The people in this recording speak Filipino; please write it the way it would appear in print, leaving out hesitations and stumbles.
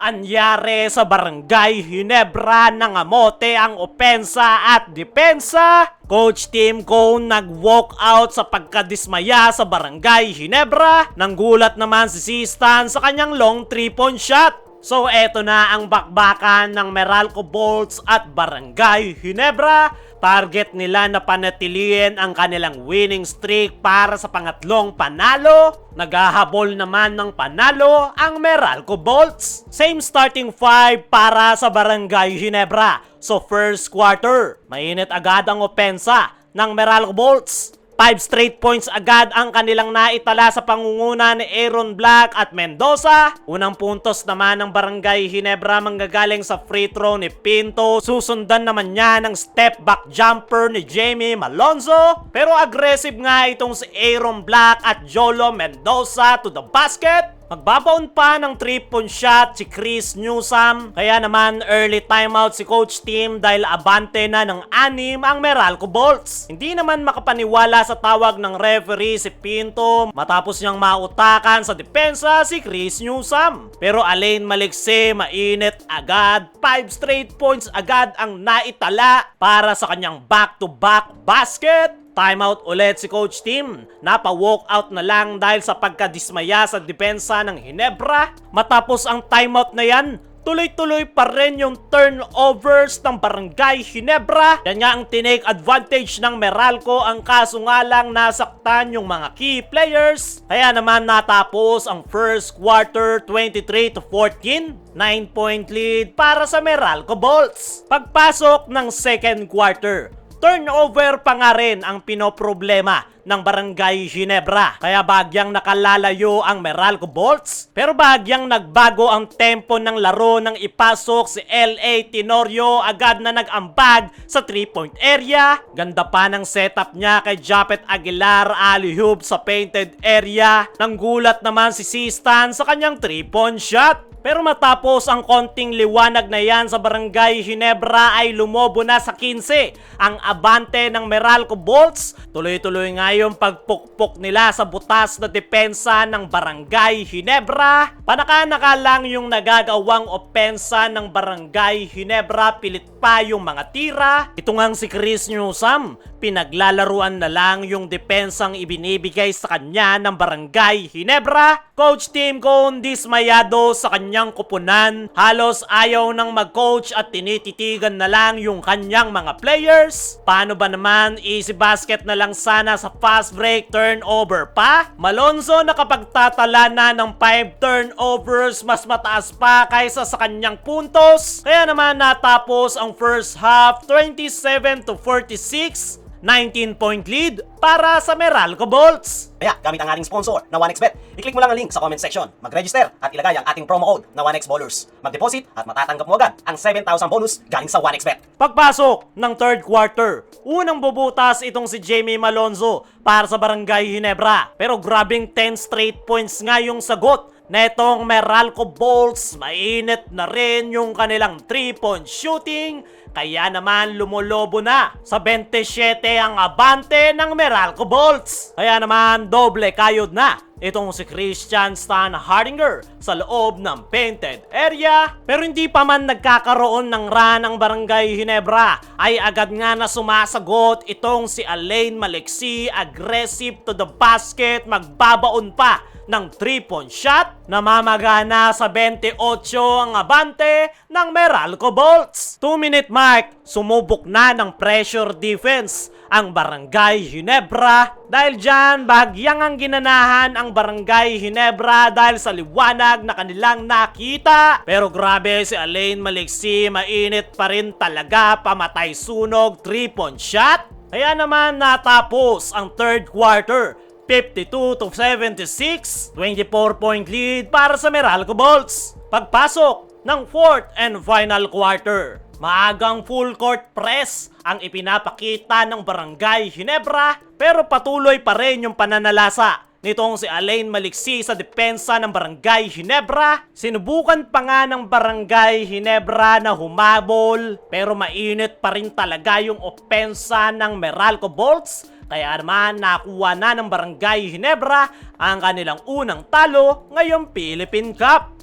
Anyari sa Barangay Ginebra nangamote ang opensa at depensa. Coach Tim Cone nag-walk out sa pagkadismaya sa Barangay Ginebra. Nanggulat naman si Sistan sa kanyang long 3-point shot. So eto na ang bakbakan ng Meralco Bolts at Barangay Ginebra. Target nila na panatilihin ang kanilang winning streak para sa pangatlong panalo. Naghahabol naman ng panalo ang Meralco Bolts. Same starting five para sa Barangay Ginebra. So first quarter, mainit agad ang opensa ng Meralco Bolts. 5 straight points agad ang kanilang naitala sa pangunguna ni Aaron Black at Mendoza. Unang puntos naman ng Barangay Ginebra manggagaling sa free throw ni Pinto. Susundan naman niya ng step back jumper ni Jamie Malonzo. Pero aggressive nga itong si Aaron Black at Jolo Mendoza to the basket. Magbabaon pa ng 3-point shot si Chris Newsome. Kaya naman early timeout si Coach Tim dahil abante na ng 6 ang Meralco Bolts. Hindi naman makapaniwala sa tawag ng referee si Pinto matapos niyang mautakan sa depensa si Chris Newsome. Pero Alain Maliksi mainit agad. 5 straight points agad ang naitala para sa kanyang back-to-back basket. Timeout ulit si Coach Tim. Napa-walkout na lang dahil sa pagkadismaya sa depensa ng Ginebra. Matapos ang timeout na yan, tuloy-tuloy pa rin yung turnovers ng Barangay Ginebra. Yan nga ang tinake advantage ng Meralco, ang kaso nga lang nasaktan yung mga key players. Kaya naman natapos ang first quarter 23-14. 9-point lead para sa Meralco Bolts. Pagpasok ng second quarter, turnover pa nga rin ang pinoproblema ng Barangay Ginebra. Kaya bagyang nakalalayo ang Meralco Bolts. Pero bagyang nagbago ang tempo ng laro nang ipasok si L.A. Tenorio. Agad na nag-ambag sa 3-point area. Ganda pa ng setup niya kay Japet Aguilar, alley-oop sa painted area. Nanggulat naman si Sistan sa kanyang 3-point shot. Pero matapos ang konting liwanag na yan sa Barangay Ginebra ay lumobo na sa 15 ang abante ng Meralco Bolts. Tuloy-tuloy nga yung pagpukpok nila sa butas na depensa ng Barangay Ginebra. Panaka-naka lang yung nagagawang opensa ng Barangay Ginebra, pilit pa yung mga tira. Ito ngang si Chris Newsome, pinaglalaruan na lang yung depensang ibinibigay sa kanya ng Barangay Ginebra. Coach Tim Cone dismayado sa kanyang kupunan. Halos ayaw nang mag-coach at tinititigan na lang yung kanyang mga players. Paano ba naman? Easy basket na lang sana sa fast break, turnover pa. Malonzo nakapagtatala na ng 5 turnovers, mas mataas pa kaysa sa kanyang puntos. Kaya naman natapos ang first half 27-46. 19-point lead para sa Meralco Bolts. Kaya gamit ang ating sponsor na 1xBet. I-click mo lang ang link sa comment section, mag-register at ilagay ang ating promo code na 1xBallers. Mag-deposit at matatanggap mo agad ang 7,000 bonus galing sa 1xBet. Pagpasok ng third quarter, unang bubutas itong si Jamie Malonzo para sa Barangay Ginebra. Pero grabing 10 straight points nga yung sagot netong Meralco Bolts. Mainit na rin yung kanilang 3-point shooting. Kaya naman lumulobo na sa 27 ang abante ng Meralco Bolts. Kaya naman doble kayod na itong si Christian Stan Hardinger sa loob ng painted area. Pero hindi pa man nagkakaroon ng run ang Barangay Ginebra ay agad nga na sumasagot itong si Alain Maliksi. Aggressive to the basket, magbabaon pa ng 3-point shot. Namamagana sa 28 ang abante ng Meralco Bolts. 2-minute mark, sumubok na ng pressure defense ang Barangay Ginebra. Dahil dyan, bahagyang ang ginanahan ang Barangay Ginebra dahil sa liwanag na kanilang nakita. Pero grabe si Alain Maliksi, mainit pa rin talaga, pamatay sunog 3-point shot. Kaya naman natapos ang third quarter 52-76, 24-point lead para sa Meralco Bolts. Pagpasok ng fourth and final quarter, maagang full court press ang ipinapakita ng Barangay Ginebra, pero patuloy pa rin yung pananalasa nitong si Alain Maliksi sa depensa ng Barangay Ginebra. Sinubukan pa nga ng Barangay Ginebra na humabol, pero mainit pa rin talaga yung opensa ng Meralco Bolts. Kaya naman nakuha na ng Barangay Ginebra ang kanilang unang talo ngayong Philippine Cup.